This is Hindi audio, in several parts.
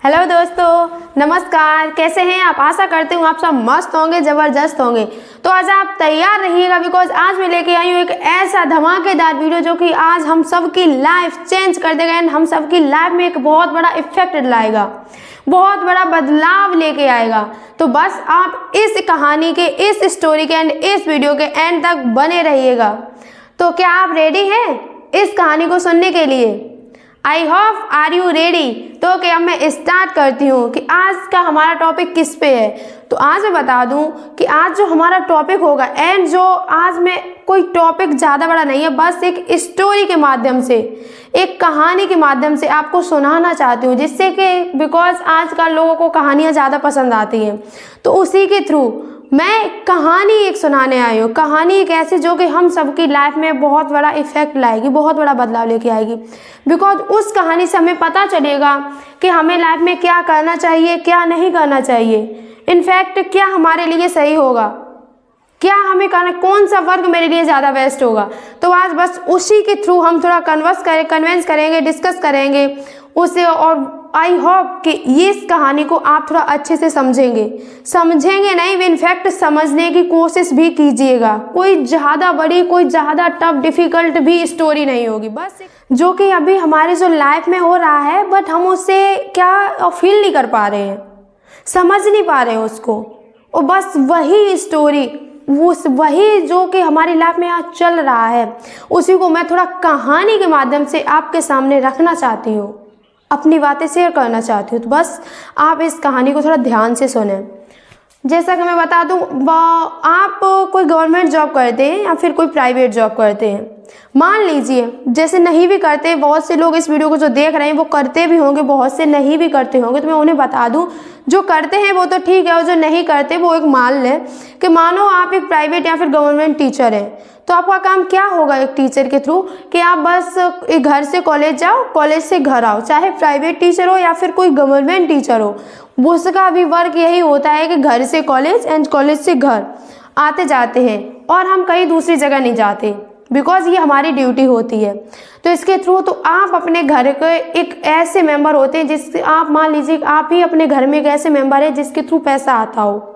हेलो दोस्तों, नमस्कार। कैसे हैं आप? आशा करती हूँ आप सब मस्त होंगे, ज़बरदस्त होंगे। तो आज आप तैयार रहिएगा, बिकॉज आज मैं लेके आई हूँ एक ऐसा धमाकेदार वीडियो जो कि आज हम सबकी लाइफ चेंज कर देगा एंड हम सबकी लाइफ में एक बहुत बड़ा इफेक्ट लाएगा, बहुत बड़ा बदलाव लेके आएगा। तो बस आप इस कहानी के, इस स्टोरी के एंड इस वीडियो के एंड तक बने रहिएगा। तो क्या आप रेडी हैं इस कहानी को सुनने के लिए? I hope are you ready. तो क्या मैं स्टार्ट करती हूँ कि आज का हमारा टॉपिक किस पे है। तो आज मैं बता दूँ कि आज जो हमारा टॉपिक होगा एंड जो आज मैं कोई टॉपिक ज़्यादा बड़ा नहीं है, बस एक स्टोरी के माध्यम से, एक कहानी के माध्यम से आपको सुनाना चाहती हूँ, जिससे कि बिकॉज आजकल लोगों को कहानियाँ ज़्यादा पसंद आती हैं, तो उसी के थ्रू मैं कहानी एक सुनाने आई हूँ। कहानी एक ऐसी जो कि हम सबकी लाइफ में बहुत बड़ा इफेक्ट लाएगी, बहुत बड़ा बदलाव लेके आएगी। बिकॉज उस कहानी से हमें पता चलेगा कि हमें लाइफ में क्या करना चाहिए, क्या नहीं करना चाहिए, इनफैक्ट क्या हमारे लिए सही होगा, क्या हमें करना, कौन सा वर्क मेरे लिए ज़्यादा बेस्ट होगा। तो आज बस उसी के थ्रू हम थोड़ा कन्वेंस करेंगे, डिस्कस करेंगे उसे। और आई होप कि ये इस कहानी को आप थोड़ा अच्छे से समझेंगे नहीं, इनफैक्ट समझने की कोशिश भी कीजिएगा। कोई ज़्यादा बड़ी, कोई ज़्यादा टफ डिफ़िकल्ट भी स्टोरी नहीं होगी, बस जो कि अभी हमारे जो लाइफ में हो रहा है, बट हम उससे क्या फील नहीं कर पा रहे हैं, समझ नहीं पा रहे हैं उसको। और बस वही स्टोरी, वही जो कि हमारी लाइफ में आज चल रहा है, उसी को मैं थोड़ा कहानी के माध्यम से आपके सामने रखना चाहती हूँ, अपनी बातें शेयर करना चाहती हूँ। तो बस आप इस कहानी को थोड़ा ध्यान से सुनें। जैसा कि मैं बता दूँ, आप कोई गवर्नमेंट जॉब करते हैं या फिर कोई प्राइवेट जॉब करते हैं, मान लीजिए, जैसे नहीं भी करते, बहुत से लोग इस वीडियो को जो देख रहे हैं वो करते भी होंगे, बहुत से नहीं भी करते होंगे। तो मैं उन्हें बता दूं, जो करते हैं वो तो ठीक है, और जो नहीं करते वो एक मान लें कि मानो आप एक प्राइवेट या फिर गवर्नमेंट टीचर हैं। तो आपका काम क्या होगा एक टीचर के थ्रू, कि आप बस एक घर से कॉलेज जाओ, कॉलेज से घर आओ, चाहे प्राइवेट टीचर हो या फिर कोई गवर्नमेंट टीचर हो, उसका भी वर्क यही होता है कि घर से कॉलेज एंड कॉलेज से घर आते जाते हैं, और हम कहीं दूसरी जगह नहीं जाते, बिकॉज ये हमारी ड्यूटी होती है। तो इसके थ्रू तो आप अपने घर के एक ऐसे मेंबर होते हैं जिससे आप, मान लीजिए आप ही अपने घर में एक ऐसे मेंबर है जिसके थ्रू पैसा आता हो,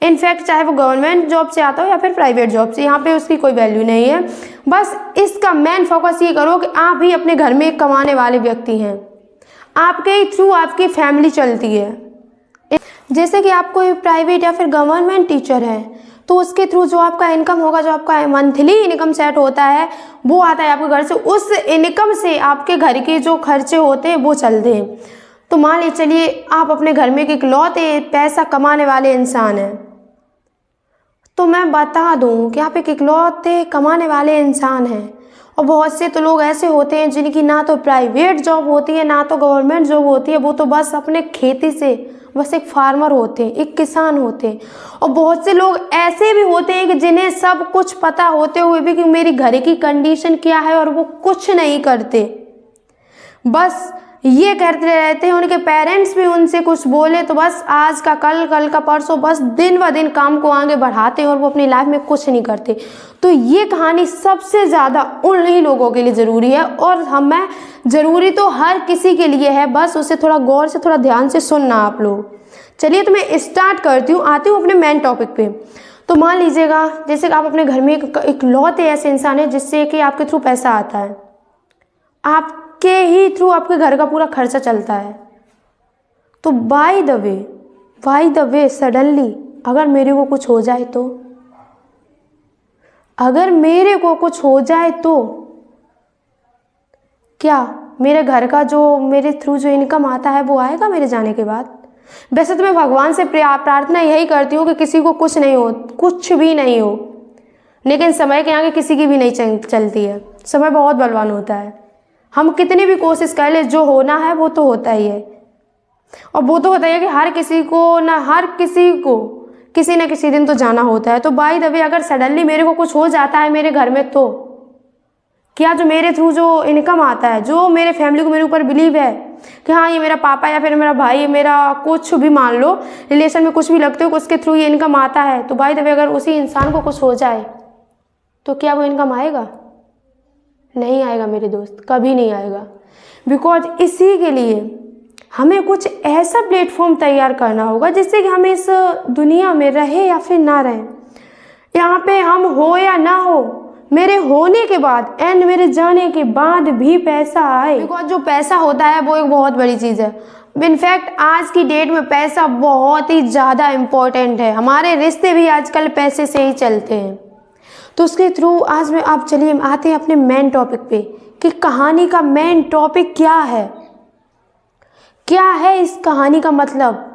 इनफैक्ट चाहे वो गवर्नमेंट जॉब से आता हो या फिर प्राइवेट जॉब से, यहाँ पे उसकी कोई वैल्यू नहीं है। बस इसका मेन फोकस ये करो कि आप ही अपने घर में एक कमाने वाले व्यक्ति हैं, आपके ही थ्रू आपकी फैमिली चलती है। जैसे कि आप कोई प्राइवेट या फिर गवर्नमेंट टीचर है, तो उसके थ्रू जो आपका इनकम होगा, जो आपका मंथली इनकम सेट होता है, वो आता है आपके घर से। उस इनकम से आपके घर के जो खर्चे होते हैं वो चलते हैं। तो मान लीजिए, चलिए आप अपने घर में एक इकलौते पैसा कमाने वाले इंसान हैं, तो मैं बता दूं कि आप एक इकलौते कमाने वाले इंसान हैं। और बहुत से तो लोग ऐसे होते हैं जिनकी ना तो प्राइवेट जॉब होती है ना तो गवर्नमेंट जॉब होती है, वो तो बस अपने खेती से बस एक फार्मर होते हैं, एक किसान होते हैं। और बहुत से लोग ऐसे भी होते हैं कि जिन्हें सब कुछ पता होते हुए भी कि मेरी घर की कंडीशन क्या है, और वो कुछ नहीं करते, बस ये करते रहते हैं। उनके पेरेंट्स भी उनसे कुछ बोले तो बस आज का कल, कल का परसों, बस दिन ब दिन काम को आगे बढ़ाते हैं और वो अपनी लाइफ में कुछ नहीं करते। तो ये कहानी सबसे ज़्यादा उन्हीं लोगों के लिए ज़रूरी है, और हमें ज़रूरी तो हर किसी के लिए है, बस उसे थोड़ा गौर से, थोड़ा ध्यान से सुनना आप लोग। चलिए, तो मैं स्टार्ट करती हूँ, आती हूँ अपने मेन टॉपिक पे। तो मान लीजिएगा, जैसे कि आप अपने घर में एक लौते ऐसे इंसान है जिससे कि आपके थ्रू पैसा आता है, आपके ही थ्रू आपके घर का पूरा खर्चा चलता है। तो बाय द वे सडनली अगर मेरे को कुछ हो जाए तो, अगर मेरे को कुछ हो जाए तो क्या मेरे घर का जो मेरे थ्रू जो इनकम आता है वो आएगा मेरे जाने के बाद? वैसे तो मैं भगवान से प्रार्थना यही करती हूँ कि किसी को कुछ नहीं हो, कुछ भी नहीं हो, लेकिन समय के आगे किसी की भी नहीं चलती है। समय बहुत बलवान होता है, हम कितनी भी कोशिश कर ले, जो होना है वो तो होता ही है। और वो तो होता ही है कि हर किसी को किसी न किसी दिन तो जाना होता है। तो बाय द वे अगर सडनली मेरे को कुछ हो जाता है मेरे घर में, तो क्या जो मेरे थ्रू जो इनकम आता है, जो मेरे फैमिली को मेरे ऊपर बिलीव है कि हाँ ये मेरा पापा या फिर मेरा भाई, मेरा कुछ भी मान लो, रिलेशन में कुछ भी लगते हो, उसके थ्रू ये इनकम आता है, तो बाय द वे अगर उसी इंसान को कुछ हो जाए तो क्या वो इनकम आएगा? नहीं आएगा मेरे दोस्त, कभी नहीं आएगा। बिकॉज इसी के लिए हमें कुछ ऐसा प्लेटफॉर्म तैयार करना होगा जिससे कि हम इस दुनिया में रहे या फिर ना रहें, यहाँ पे हम हो या ना हो, मेरे होने के बाद एंड मेरे जाने के बाद भी पैसा आए। बिकॉज जो पैसा होता है वो एक बहुत बड़ी चीज़ है। इनफैक्ट आज की डेट में पैसा बहुत ही ज़्यादा इम्पोर्टेंट है। हमारे रिश्ते भी आजकल पैसे से ही चलते हैं। तो उसके थ्रू आज में आप चलिए आते हैं अपने मेन टॉपिक पे कि कहानी का मेन टॉपिक क्या है, क्या है इस कहानी का मतलब।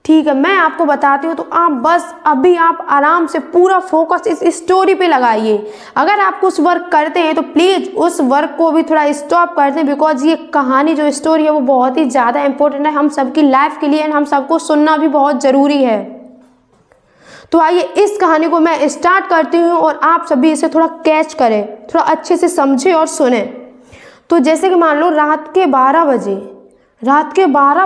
ठीक है, मैं आपको बताती हूँ, तो आप बस अभी आप आराम से पूरा फोकस इस स्टोरी पे लगाइए। अगर आप कुछ वर्क करते हैं तो प्लीज़ उस वर्क को भी थोड़ा स्टॉप कर दें, बिकॉज ये कहानी जो स्टोरी है वो बहुत ही ज़्यादा इंपॉर्टेंट है हम सबकी लाइफ के लिए, एंड हम सबको सुनना भी बहुत ज़रूरी है। तो आइए इस कहानी को मैं स्टार्ट करती हूँ और आप सभी इसे थोड़ा कैच करें, थोड़ा अच्छे से समझें और सुने। तो जैसे कि मान लो रात के 12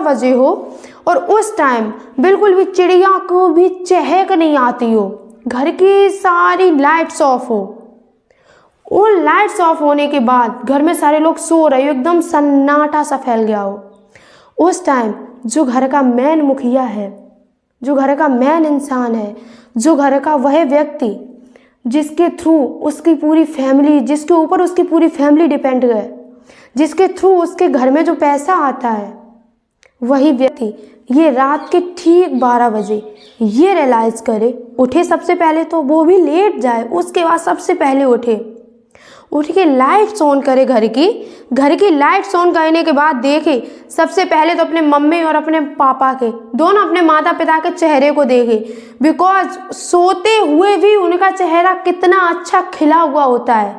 बजे हो और उस टाइम बिल्कुल भी चिड़िया को भी चहक नहीं आती हो, घर की सारी लाइट्स ऑफ हो। उन लाइट्स ऑफ होने के बाद घर में सारे लोग सो रहे हो, एकदम सन्नाटा सा फैल गया हो। उस टाइम जो घर का मेन मुखिया है, जो घर का मेन इंसान है, जो घर का वह व्यक्ति जिसके थ्रू उसकी पूरी फैमिली, जिसके ऊपर उसकी पूरी फैमिली डिपेंड है, जिसके थ्रू उसके घर में जो पैसा आता है, वही व्यक्ति ये रात के ठीक 12 बजे ये रियलाइज करे, उठे सबसे पहले, तो वो भी लेट जाए, उसके बाद सबसे पहले उठ के लाइट्स ऑन करे, घर की लाइट्स ऑन करने के बाद देखे सबसे पहले तो अपने मम्मी और अपने पापा के, दोनों अपने माता पिता के चेहरे को देखे। बिकॉज सोते हुए भी उनका चेहरा कितना अच्छा खिला हुआ होता है।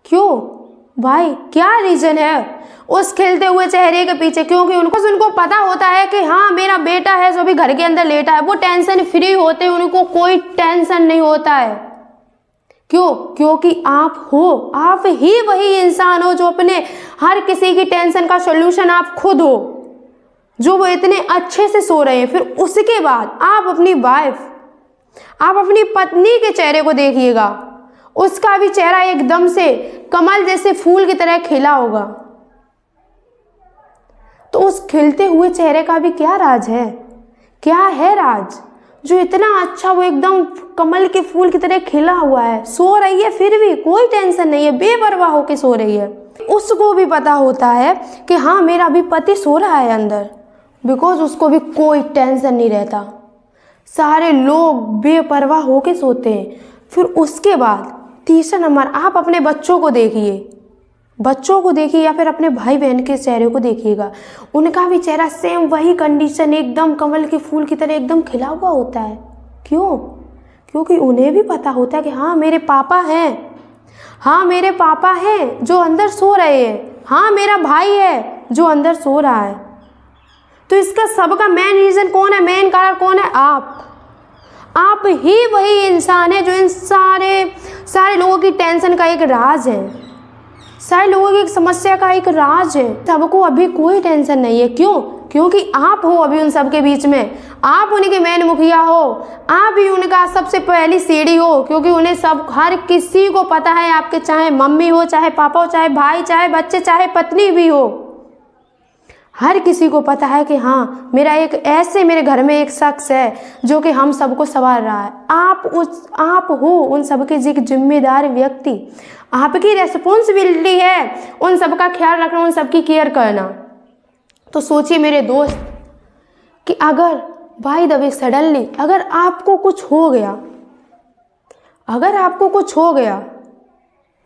क्यों भाई, क्या रीज़न है उस खिलते हुए चेहरे के पीछे? क्योंकि उनको पता होता है कि हाँ मेरा बेटा है जो भी घर के अंदर लेटा है, वो टेंशन फ्री होते हैं, उनको कोई टेंशन नहीं होता है। क्यों? क्योंकि आप हो, आप ही वही इंसान हो जो अपने हर किसी की टेंशन का सॉल्यूशन आप खुद हो, जो वो इतने अच्छे से सो रहे हैं। फिर उसके बाद आप अपनी वाइफ, आप अपनी पत्नी के चेहरे को देखिएगा, उसका भी चेहरा एकदम से कमल जैसे फूल की तरह खिला होगा। तो उस खिलते हुए चेहरे का भी क्या राज है, क्या है राज, जो इतना अच्छा वो एकदम कमल के फूल की तरह खिला हुआ है, सो रही है, फिर भी कोई टेंशन नहीं है, बेपरवाह होके सो रही है। उसको भी पता होता है कि हाँ मेरा भी पति सो रहा है अंदर, बिकॉज उसको भी कोई टेंशन नहीं रहता, सारे लोग बेपरवाह होके सोते हैं। फिर उसके बाद तीसरा नंबर, आप अपने बच्चों को देखिए या फिर अपने भाई बहन के चेहरे को देखिएगा, उनका भी चेहरा सेम वही कंडीशन, एकदम कमल के फूल की तरह एकदम खिला हुआ होता है। क्यों? क्योंकि उन्हें भी पता होता है कि हाँ मेरे पापा हैं जो अंदर सो रहे हैं, हाँ मेरा भाई है जो अंदर सो रहा है। तो इसका सबका मेन रीज़न कौन है, मेन कारण कौन है? आप ही वही इंसान है जो इन सारे लोगों की टेंशन का एक राज है, सारे लोगों की एक समस्या का एक राज है। सबको अभी कोई टेंशन नहीं है। क्यों? क्योंकि आप हो अभी उन सब के बीच में, आप उनके मेन मुखिया हो, आप ही उनका सबसे पहली सीढ़ी हो। क्योंकि उन्हें सब, हर किसी को पता है, आपके चाहे मम्मी हो, चाहे पापा हो, चाहे भाई, चाहे बच्चे, चाहे पत्नी भी हो, हर किसी को पता है कि हाँ मेरे घर में एक शख्स है जो कि हम सबको संभाल रहा है। आप हो उन सबके एक जिम्मेदार व्यक्ति, आपकी रेस्पॉन्सिबिलिटी है उन सब का ख्याल रखना, उन सब की केयर करना। तो सोचिए मेरे दोस्त कि अगर बाय द वे सडनली अगर आपको कुछ हो गया,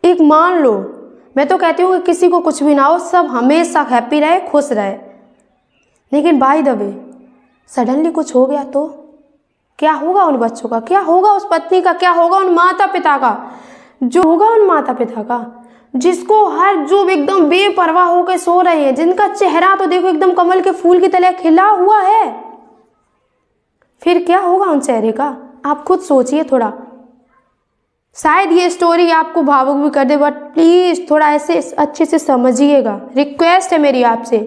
एक मान लो, मैं तो कहती हूँ कि किसी को कुछ भी ना हो, सब हमेशा हैप्पी रहे, खुश रहे, लेकिन बाय द वे सडनली कुछ हो गया तो क्या होगा उन बच्चों का, क्या होगा उस पत्नी का, क्या होगा उन माता पिता का, जिसको जो एकदम बेपरवाह होकर सो रहे हैं, जिनका चेहरा तो देखो एकदम कमल के फूल की तरह खिला हुआ है। फिर क्या होगा उन चेहरे का, आप खुद सोचिए थोड़ा। शायद ये स्टोरी आपको भावुक भी कर दे, बट प्लीज़ थोड़ा ऐसे अच्छे से समझिएगा। रिक्वेस्ट है मेरी आपसे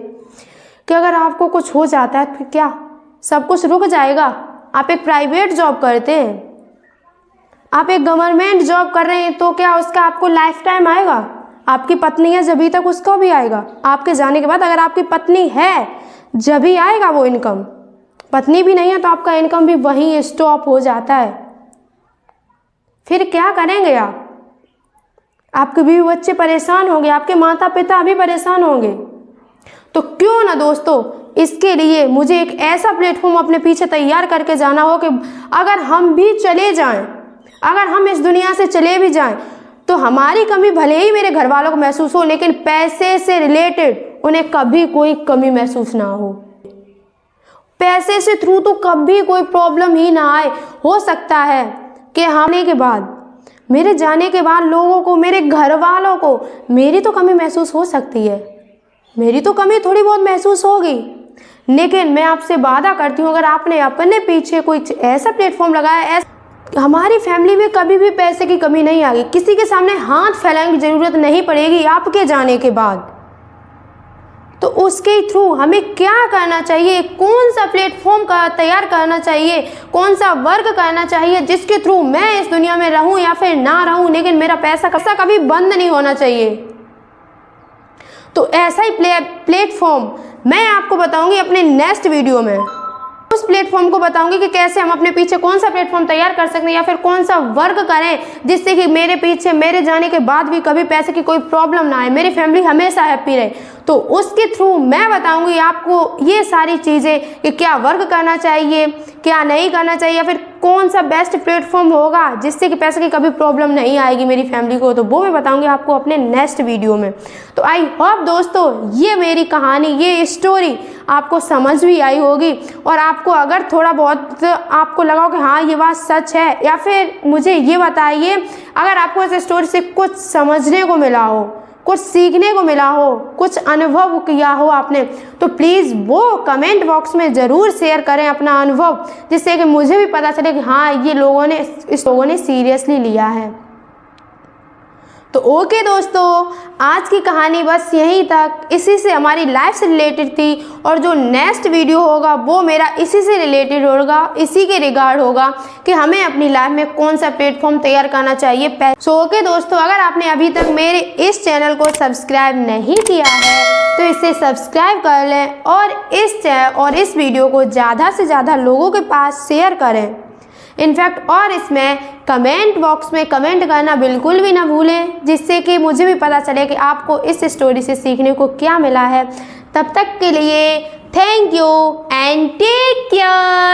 कि अगर आपको कुछ हो जाता है तो क्या सब कुछ रुक जाएगा? आप एक प्राइवेट जॉब करते हैं, आप एक गवर्नमेंट जॉब कर रहे हैं, तो क्या उसका आपको लाइफ टाइम आएगा? आपकी पत्नी है जब तक उसको भी आएगा। आपके जाने के बाद अगर आपकी पत्नी है जब ही आएगा वो इनकम। पत्नी भी नहीं है तो आपका इनकम भी वहीं स्टॉप हो जाता है। फिर क्या करेंगे आप? आपके बीवी बच्चे परेशान होंगे, आपके माता पिता भी परेशान होंगे। तो क्यों ना दोस्तों, इसके लिए मुझे एक ऐसा प्लेटफॉर्म अपने पीछे तैयार करके जाना हो कि अगर हम भी चले जाएं, अगर हम इस दुनिया से चले भी जाएं, तो हमारी कमी भले ही मेरे घर वालों को महसूस हो, लेकिन पैसे से रिलेटेड उन्हें कभी कोई कमी महसूस ना हो। पैसे से थ्रू तो कभी कोई प्रॉब्लम ही ना आए। हो सकता है कि आने के बाद, मेरे जाने के बाद लोगों को, मेरे घर वालों को मेरी तो कमी महसूस हो सकती है, मेरी तो कमी थोड़ी बहुत महसूस होगी, लेकिन मैं आपसे वादा करती हूँ अगर आपने अपने पीछे कोई ऐसा प्लेटफॉर्म लगाया, हमारी फैमिली में कभी भी पैसे की कमी नहीं आएगी। किसी के सामने हाथ फैलाने की ज़रूरत नहीं पड़ेगी आपके जाने के बाद। तो उसके थ्रू हमें क्या करना चाहिए, कौन सा प्लेटफॉर्म का तैयार करना चाहिए, कौन सा वर्क करना चाहिए जिसके थ्रू मैं इस दुनिया में रहूं या फिर ना रहूं, लेकिन मेरा पैसा कभी बंद नहीं होना चाहिए। तो ऐसा ही प्लेटफॉर्म मैं आपको बताऊंगी अपने नेक्स्ट वीडियो में। उस प्लेटफॉर्म को बताऊंगी कि कैसे हम अपने पीछे कौन सा प्लेटफॉर्म तैयार कर सकते हैं या फिर कौन सा वर्क करें जिससे कि मेरे पीछे, मेरे जाने के बाद भी कभी पैसे की कोई प्रॉब्लम ना आए, मेरी फैमिली हमेशा हैप्पी रहे। तो उसके थ्रू मैं बताऊंगी आपको ये सारी चीज़ें कि क्या वर्क करना चाहिए, क्या नहीं करना चाहिए, या फिर कौन सा बेस्ट प्लेटफॉर्म होगा जिससे कि पैसे की कभी प्रॉब्लम नहीं आएगी मेरी फैमिली को। तो वो मैं बताऊंगी आपको अपने नेक्स्ट वीडियो में। तो आई होप दोस्तों ये मेरी कहानी, ये स्टोरी आपको समझ भी आई होगी, और आपको अगर थोड़ा बहुत आपको लगा हो कि हाँ ये बात सच है, या फिर मुझे ये बताइए अगर आपको इस स्टोरी से कुछ समझने को मिला हो, कुछ सीखने को मिला हो, कुछ अनुभव किया हो आपने, तो प्लीज़ वो कमेंट बॉक्स में ज़रूर शेयर करें अपना अनुभव, जिससे कि मुझे भी पता चले कि हाँ ये लोगों ने सीरियसली लिया है। तो ओके दोस्तों, आज की कहानी बस यहीं तक, इसी से हमारी लाइफ से रिलेटेड थी, और जो नेक्स्ट वीडियो होगा वो मेरा इसी से रिलेटेड होगा, इसी के रिगार्ड होगा कि हमें अपनी लाइफ में कौन सा प्लेटफॉर्म तैयार करना चाहिए। सो ओके दोस्तों, अगर आपने अभी तक मेरे इस चैनल को सब्सक्राइब नहीं किया है तो इसे सब्सक्राइब कर लें, और इस वीडियो को ज़्यादा से ज़्यादा लोगों के पास शेयर करें इनफैक्ट, और इसमें कमेंट बॉक्स में कमेंट करना बिल्कुल भी ना भूलें, जिससे कि मुझे भी पता चले कि आपको इस स्टोरी से सीखने को क्या मिला है। तब तक के लिए thank you and take care.